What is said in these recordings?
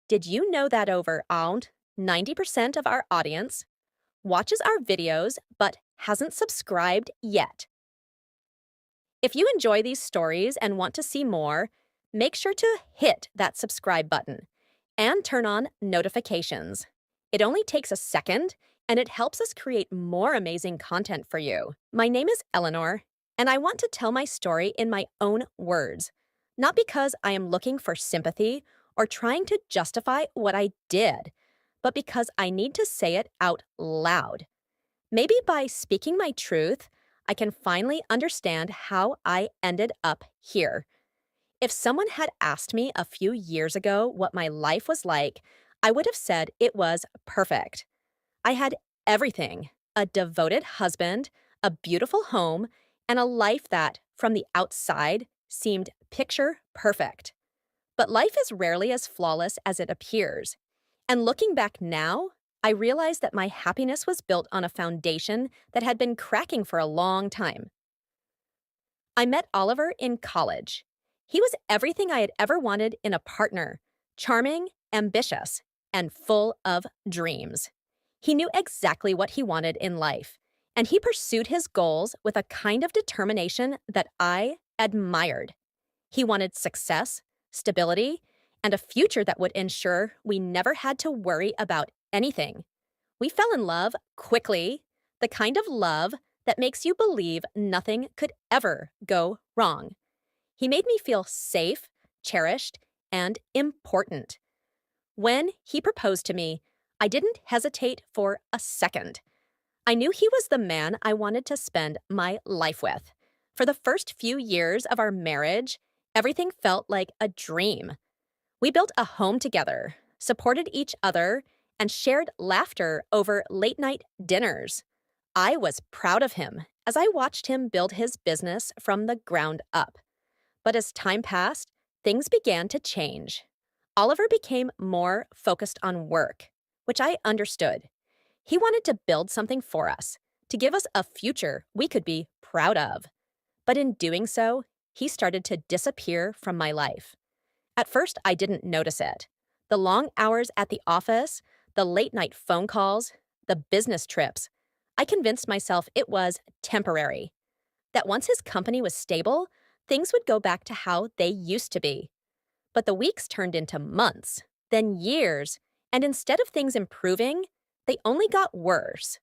Did you know that over 90% of our audience watches our videos but hasn't subscribed yet? If you enjoy these stories and want to see more, make sure to hit that subscribe button and turn on notifications. It only takes a second and it helps us create more amazing content for you. My name is Eleanor, and I want to tell my story in my own words, not because I am looking for sympathy or trying to justify what I did, but because I need to say it out loud. Maybe by speaking my truth, I can finally understand how I ended up here. If someone had asked me a few years ago what my life was like, I would have said it was perfect. I had everything: a devoted husband, a beautiful home, and a life that, from the outside, seemed picture perfect. But life is rarely as flawless as it appears. And looking back now, I realize that my happiness was built on a foundation that had been cracking for a long time. I met Oliver in college. He was everything I had ever wanted in a partner: charming, ambitious, and full of dreams. He knew exactly what he wanted in life, and he pursued his goals with a kind of determination that I admired. He wanted success, stability, and a future that would ensure we never had to worry about anything. We fell in love quickly, the kind of love that makes you believe nothing could ever go wrong. He made me feel safe, cherished, and important. When he proposed to me, I didn't hesitate for a second. I knew he was the man I wanted to spend my life with. For the first few years of our marriage, everything felt like a dream. We built a home together, supported each other, and shared laughter over late-night dinners. I was proud of him as I watched him build his business from the ground up. But as time passed, things began to change. Oliver became more focused on work, which I understood. He wanted to build something for us, to give us a future we could be proud of. But in doing so, he started to disappear from my life. At first, I didn't notice it. The long hours at the office, the late-night phone calls, the business trips, I convinced myself it was temporary. That once his company was stable, things would go back to how they used to be. But the weeks turned into months, then years, and instead of things improving, they only got worse.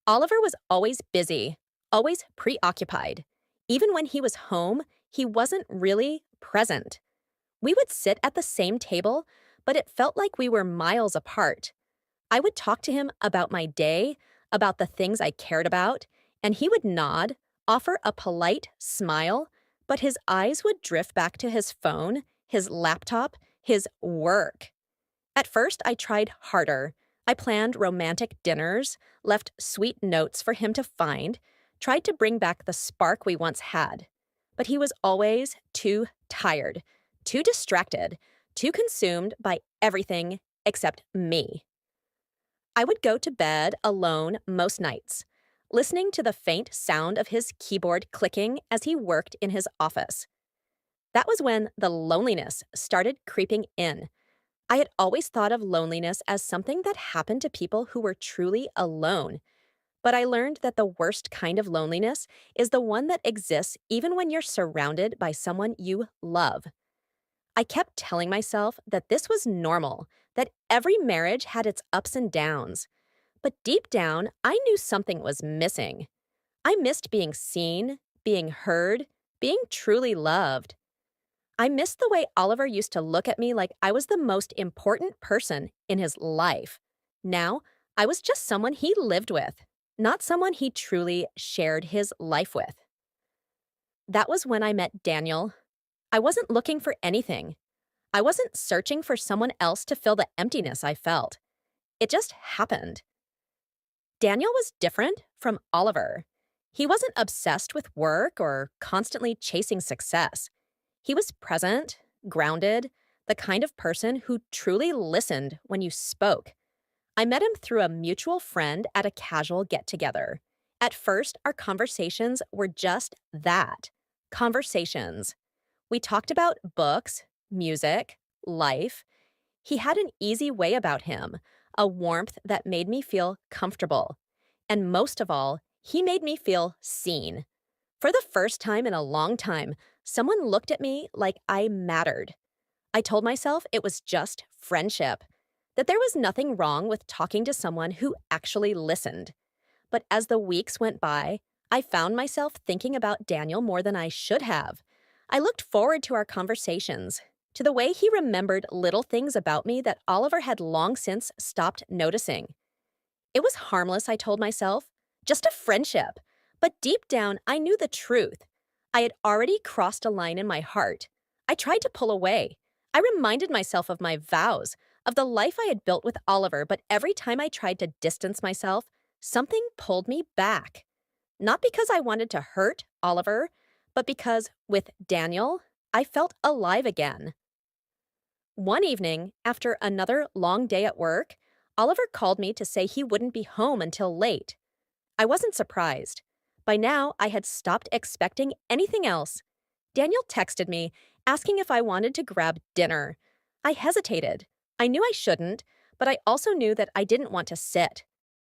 Oliver was always busy, always preoccupied. Even when he was home, he wasn't really present. We would sit at the same table, but it felt like we were miles apart. I would talk to him about my day, about the things I cared about, and he would nod, offer a polite smile, but his eyes would drift back to his phone, his laptop, his work. At first, I tried harder. I planned romantic dinners, left sweet notes for him to find, tried to bring back the spark we once had. But he was always too tired, too distracted, too consumed by everything except me. I would go to bed alone most nights, listening to the faint sound of his keyboard clicking as he worked in his office. That was when the loneliness started creeping in. I had always thought of loneliness as something that happened to people who were truly alone. But I learned that the worst kind of loneliness is the one that exists even when you're surrounded by someone you love. I kept telling myself that this was normal, that every marriage had its ups and downs. But deep down, I knew something was missing. I missed being seen, being heard, being truly loved. I missed the way Oliver used to look at me like I was the most important person in his life. Now, I was just someone he lived with, not someone he truly shared his life with. That was when I met Daniel. I wasn't looking for anything. I wasn't searching for someone else to fill the emptiness I felt. It just happened. Daniel was different from Oliver. He wasn't obsessed with work or constantly chasing success. He was present, grounded, the kind of person who truly listened when you spoke. I met him through a mutual friend at a casual get-together. At first, our conversations were just that: conversations. We talked about books, music, life. He had an easy way about him, a warmth that made me feel comfortable. And most of all, he made me feel seen. For the first time in a long time, someone looked at me like I mattered. I told myself it was just friendship, that there was nothing wrong with talking to someone who actually listened. But as the weeks went by, I found myself thinking about Daniel more than I should have. I looked forward to our conversations, to the way he remembered little things about me that Oliver had long since stopped noticing. It was harmless, I told myself, just a friendship. But deep down, I knew the truth. I had already crossed a line in my heart. I tried to pull away. I reminded myself of my vows, of the life I had built with Oliver, but every time I tried to distance myself, something pulled me back. Not because I wanted to hurt Oliver, but because, with Daniel, I felt alive again. One evening, after another long day at work, Oliver called me to say he wouldn't be home until late. I wasn't surprised. By now, I had stopped expecting anything else. Daniel texted me, asking if I wanted to grab dinner. I hesitated. I knew I shouldn't, but I also knew that I didn't want to sit.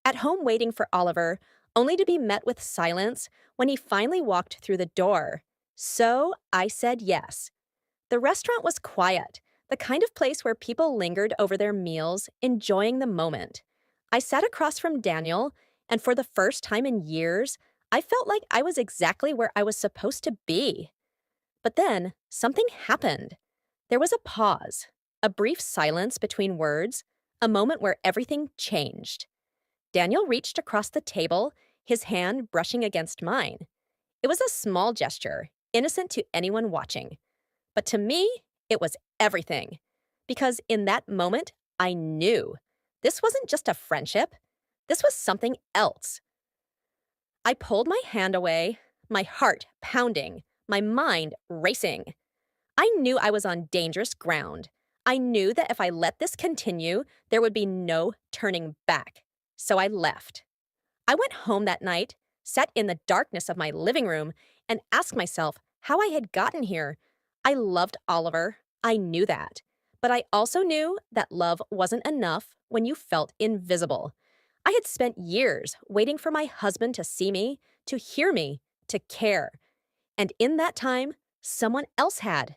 At home waiting for Oliver, only to be met with silence when he finally walked through the door. So I said yes. The restaurant was quiet, the kind of place where people lingered over their meals, enjoying the moment. I sat across from Daniel, and for the first time in years, I felt like I was exactly where I was supposed to be. But then, something happened. There was a pause, a brief silence between words, a moment where everything changed. Daniel reached across the table, his hand brushing against mine. It was a small gesture, innocent to anyone watching. But to me, it was everything. Because in that moment, I knew. This wasn't just a friendship. This was something else. I pulled my hand away, my heart pounding, my mind racing. I knew I was on dangerous ground. I knew that if I let this continue, there would be no turning back. So I left. I went home that night, sat in the darkness of my living room, and asked myself how I had gotten here. I loved Oliver. I knew that. But I also knew that love wasn't enough when you felt invisible. I had spent years waiting for my husband to see me, to hear me, to care. And in that time, someone else had.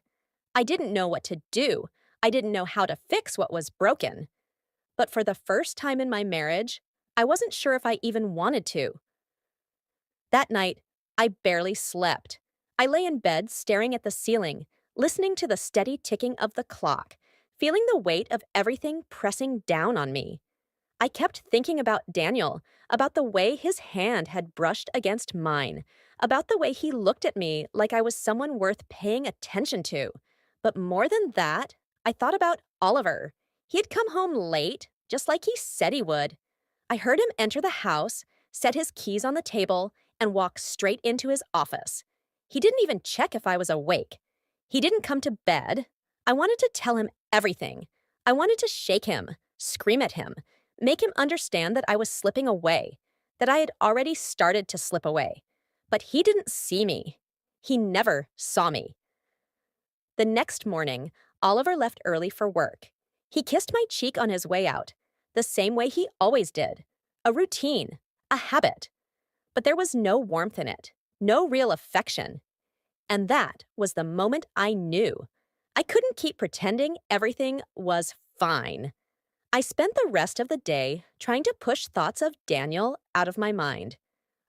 I didn't know what to do. I didn't know how to fix what was broken. But for the first time in my marriage, I wasn't sure if I even wanted to. That night, I barely slept. I lay in bed staring at the ceiling, listening to the steady ticking of the clock, feeling the weight of everything pressing down on me. I kept thinking about Daniel, about the way his hand had brushed against mine, about the way he looked at me like I was someone worth paying attention to. But more than that, I thought about Oliver. He had come home late, just like he said he would. I heard him enter the house, set his keys on the table, and walk straight into his office. He didn't even check if I was awake. He didn't come to bed. I wanted to tell him everything. I wanted to shake him, scream at him, make him understand that I was slipping away, that I had already started to slip away. But he didn't see me. He never saw me. The next morning, Oliver left early for work. He kissed my cheek on his way out, the same way he always did. A routine, a habit. But there was no warmth in it, no real affection. And that was the moment I knew. I couldn't keep pretending everything was fine. I spent the rest of the day trying to push thoughts of Daniel out of my mind.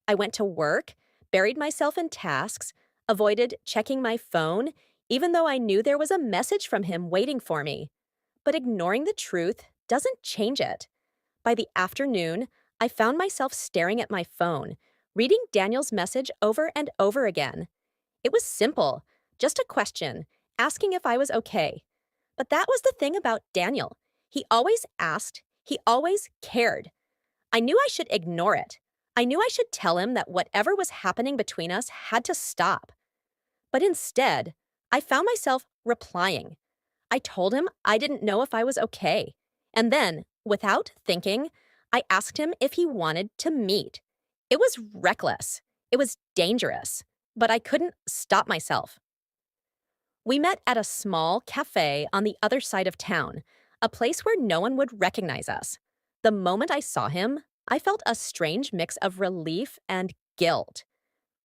I went to work, buried myself in tasks, avoided checking my phone, even though I knew there was a message from him waiting for me. But ignoring the truth doesn't change it. By the afternoon, I found myself staring at my phone, reading Daniel's message over and over again. It was simple, just a question, asking if I was okay. But that was the thing about Daniel. He always asked, he always cared. I knew I should ignore it. I knew I should tell him that whatever was happening between us had to stop. But instead, I found myself replying. I told him I didn't know if I was okay. And then, without thinking, I asked him if he wanted to meet. It was reckless. It was dangerous. But I couldn't stop myself. We met at a small cafe on the other side of town, a place where no one would recognize us. The moment I saw him, I felt a strange mix of relief and guilt.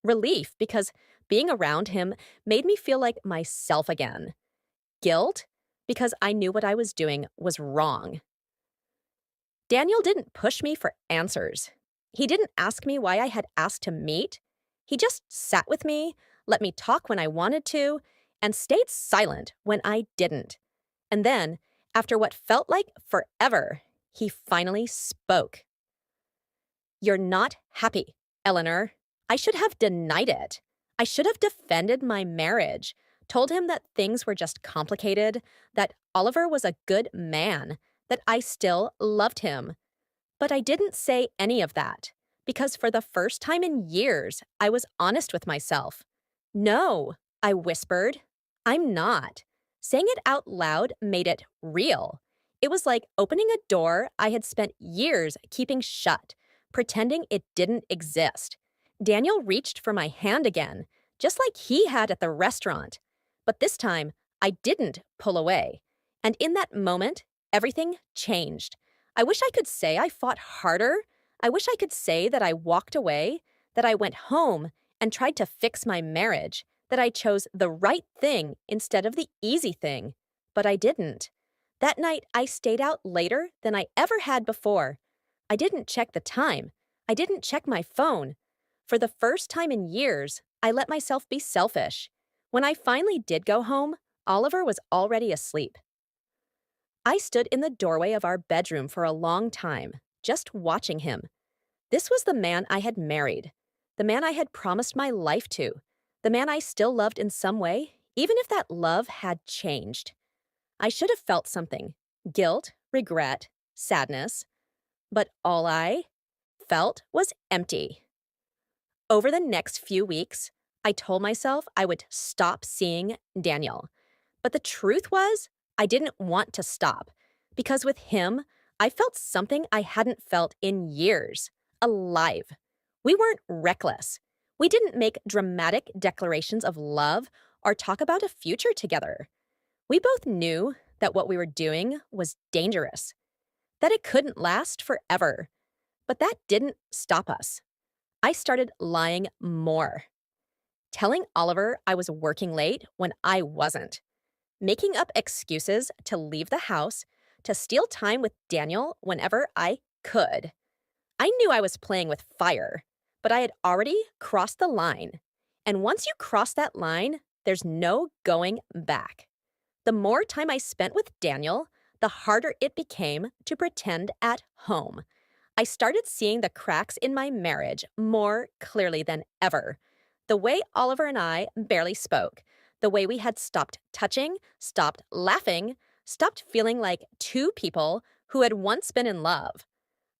Relief because being around him made me feel like myself again. Guilt because I knew what I was doing was wrong. Daniel didn't push me for answers. He didn't ask me why I had asked to meet. He just sat with me, let me talk when I wanted to, and stayed silent when I didn't. And then, after what felt like forever, he finally spoke. "You're not happy, Eleanor." I should have denied it. I should have defended my marriage, told him that things were just complicated, that Oliver was a good man, that I still loved him. But I didn't say any of that, because for the first time in years, I was honest with myself. "No," I whispered. "I'm not." Saying it out loud made it real. It was like opening a door I had spent years keeping shut, pretending it didn't exist. Daniel reached for my hand again, just like he had at the restaurant. But this time, I didn't pull away. And in that moment, everything changed. I wish I could say I fought harder. I wish I could say that I walked away, that I went home and tried to fix my marriage, that I chose the right thing instead of the easy thing. But I didn't. That night, I stayed out later than I ever had before. I didn't check the time. I didn't check my phone. For the first time in years, I let myself be selfish. When I finally did go home, Oliver was already asleep. I stood in the doorway of our bedroom for a long time, just watching him. This was the man I had married, the man I had promised my life to, the man I still loved in some way, even if that love had changed. I should have felt something: guilt, regret, sadness. But all I felt was empty. Over the next few weeks, I told myself I would stop seeing Daniel. But the truth was, I didn't want to stop. Because with him, I felt something I hadn't felt in years: alive. We weren't reckless. We didn't make dramatic declarations of love or talk about a future together. We both knew that what we were doing was dangerous, that it couldn't last forever. But that didn't stop us. I started lying more, telling Oliver I was working late when I wasn't, making up excuses to leave the house, to steal time with Daniel whenever I could. I knew I was playing with fire, but I had already crossed the line. And once you cross that line, there's no going back. The more time I spent with Daniel, the harder it became to pretend at home. I started seeing the cracks in my marriage more clearly than ever. The way Oliver and I barely spoke, the way we had stopped touching, stopped laughing, stopped feeling like two people who had once been in love.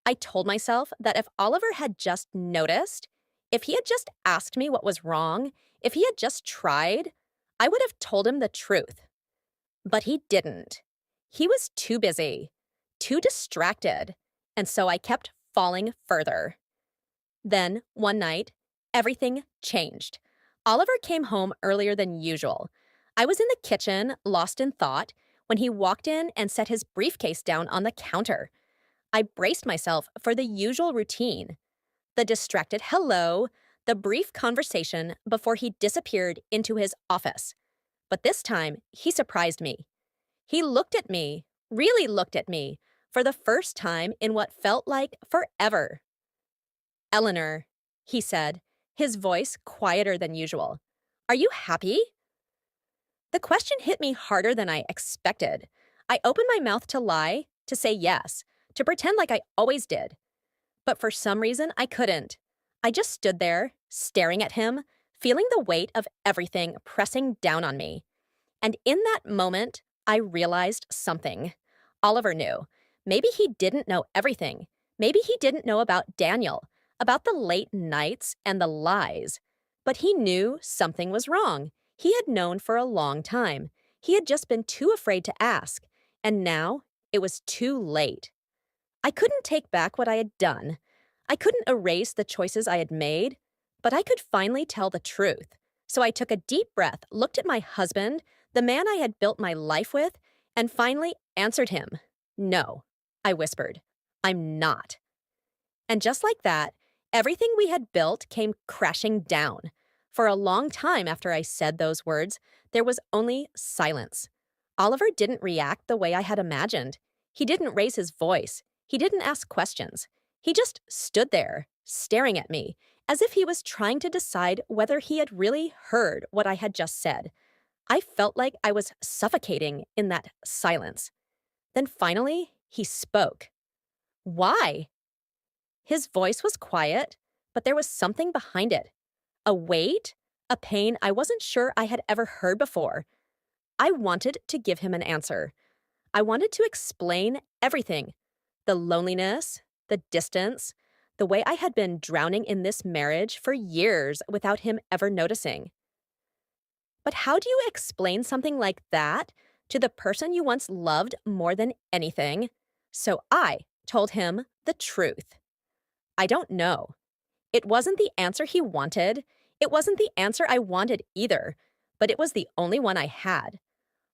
I told myself that if Oliver had just noticed, if he had just asked me what was wrong, if he had just tried, I would have told him the truth. But he didn't. He was too busy, too distracted, and so I kept falling further. Then, one night, everything changed. Oliver came home earlier than usual. I was in the kitchen, lost in thought, when he walked in and set his briefcase down on the counter. I braced myself for the usual routine: the distracted hello, the brief conversation before he disappeared into his office. But this time, he surprised me. He looked at me, really looked at me, for the first time in what felt like forever. "Eleanor," he said, his voice quieter than usual. "Are you happy?" The question hit me harder than I expected. I opened my mouth to lie, to say yes, to pretend like I always did. But for some reason, I couldn't. I just stood there, staring at him, feeling the weight of everything pressing down on me. And in that moment, I realized something. Oliver knew. Maybe he didn't know everything. Maybe he didn't know about Daniel, about the late nights and the lies. But he knew something was wrong. He had known for a long time. He had just been too afraid to ask. And now it was too late. I couldn't take back what I had done. I couldn't erase the choices I had made. But I could finally tell the truth. So I took a deep breath, looked at my husband, the man I had built my life with, and finally answered him. "No," I whispered. "I'm not." And just like that, everything we had built came crashing down. For a long time after I said those words, there was only silence. Oliver didn't react the way I had imagined. He didn't raise his voice. He didn't ask questions. He just stood there, staring at me, as if he was trying to decide whether he had really heard what I had just said. I felt like I was suffocating in that silence. Then finally, he spoke. "Why?" His voice was quiet, but there was something behind it. A weight, a pain I wasn't sure I had ever heard before. I wanted to give him an answer. I wanted to explain everything. The loneliness, the distance, the way I had been drowning in this marriage for years without him ever noticing. But how do you explain something like that to the person you once loved more than anything? So I told him the truth. I don't know. It wasn't the answer he wanted. It wasn't the answer I wanted either, but it was the only one I had.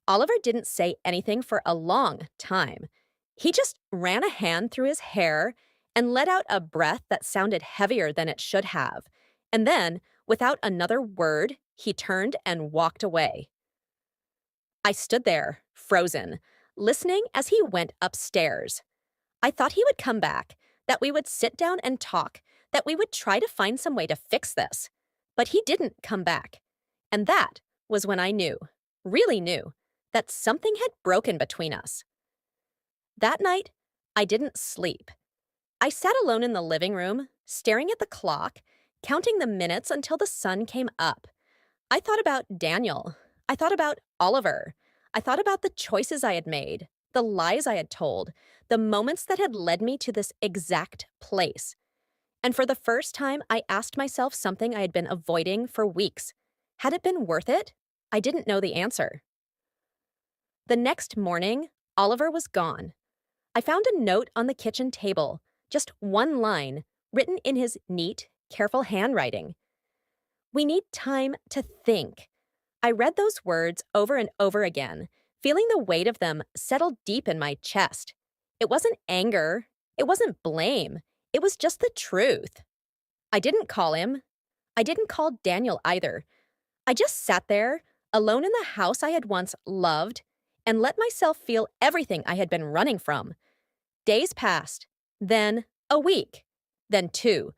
Oliver didn't say anything for a long time. He just ran a hand through his hair and let out a breath that sounded heavier than it should have. And then, without another word, he turned and walked away. I stood there, frozen, listening as he went upstairs. I thought he would come back, that we would sit down and talk, that we would try to find some way to fix this. But he didn't come back. And that was when I knew, really knew, that something had broken between us. That night, I didn't sleep. I sat alone in the living room, staring at the clock, counting the minutes until the sun came up. I thought about Daniel. I thought about Oliver. I thought about the choices I had made, the lies I had told, the moments that had led me to this exact place. And for the first time, I asked myself something I had been avoiding for weeks. Had it been worth it? I didn't know the answer. The next morning, Oliver was gone. I found a note on the kitchen table, just one line, written in his neat, careful handwriting. "We need time to think." I read those words over and over again, feeling the weight of them settle deep in my chest. It wasn't anger. It wasn't blame. It was just the truth. I didn't call him. I didn't call Daniel either. I just sat there, alone in the house I had once loved, and let myself feel everything I had been running from. Days passed, then a week, then two.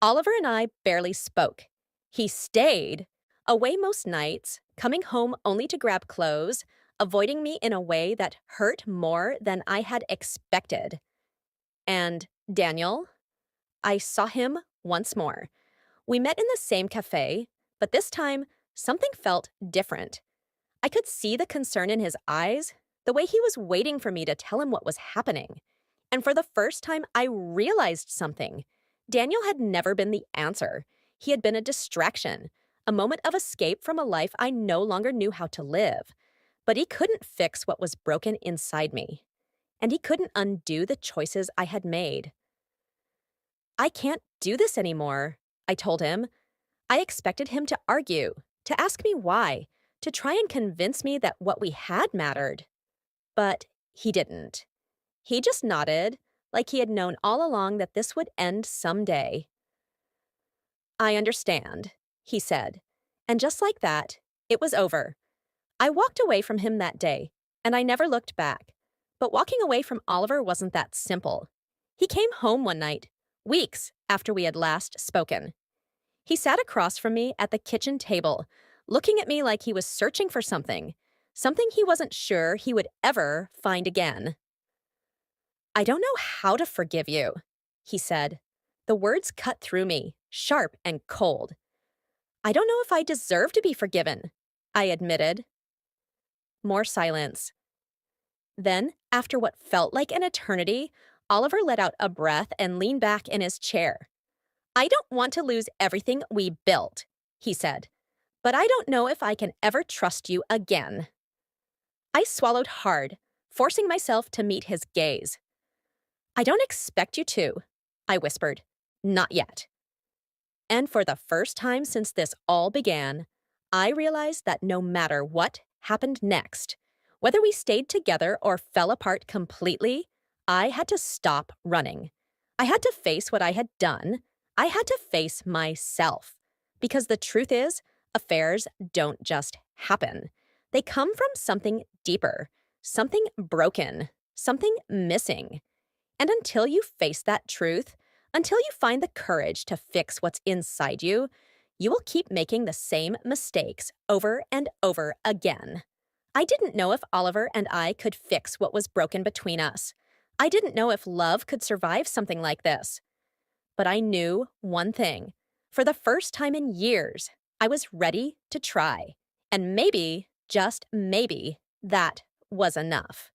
Oliver and I barely spoke. He stayed, away most nights, coming home only to grab clothes, avoiding me in a way that hurt more than I had expected. And Daniel? I saw him once more. We met in the same cafe, but this time, something felt different. I could see the concern in his eyes, the way he was waiting for me to tell him what was happening. And for the first time, I realized something. Daniel had never been the answer. He had been a distraction, a moment of escape from a life I no longer knew how to live. But he couldn't fix what was broken inside me. And he couldn't undo the choices I had made. "I can't do this anymore," I told him. I expected him to argue, to ask me why, to try and convince me that what we had mattered. But he didn't. He just nodded, like he had known all along that this would end someday. "I understand," he said. And just like that, it was over. I walked away from him that day, and I never looked back. But walking away from Oliver wasn't that simple. He came home one night, weeks after we had last spoken. He sat across from me at the kitchen table, looking at me like he was searching for something he wasn't sure he would ever find again. "I don't know how to forgive you," he said. The words cut through me, sharp and cold. "I don't know if I deserve to be forgiven," I admitted. More silence. Then, after what felt like an eternity, Oliver let out a breath and leaned back in his chair. "I don't want to lose everything we built," he said, "but I don't know if I can ever trust you again." I swallowed hard, forcing myself to meet his gaze. "I don't expect you to," I whispered. "Not yet." And for the first time since this all began, I realized that no matter what happened next, Whether we stayed together or fell apart completely, I had to stop running. I had to face what I had done. I had to face myself. Because the truth is, affairs don't just happen. They come from something deeper, something broken, something missing. And until you face that truth, until you find the courage to fix what's inside you, you will keep making the same mistakes over and over again. I didn't know if Oliver and I could fix what was broken between us. I didn't know if love could survive something like this. But I knew one thing. For the first time in years, I was ready to try. And maybe, just maybe, that was enough.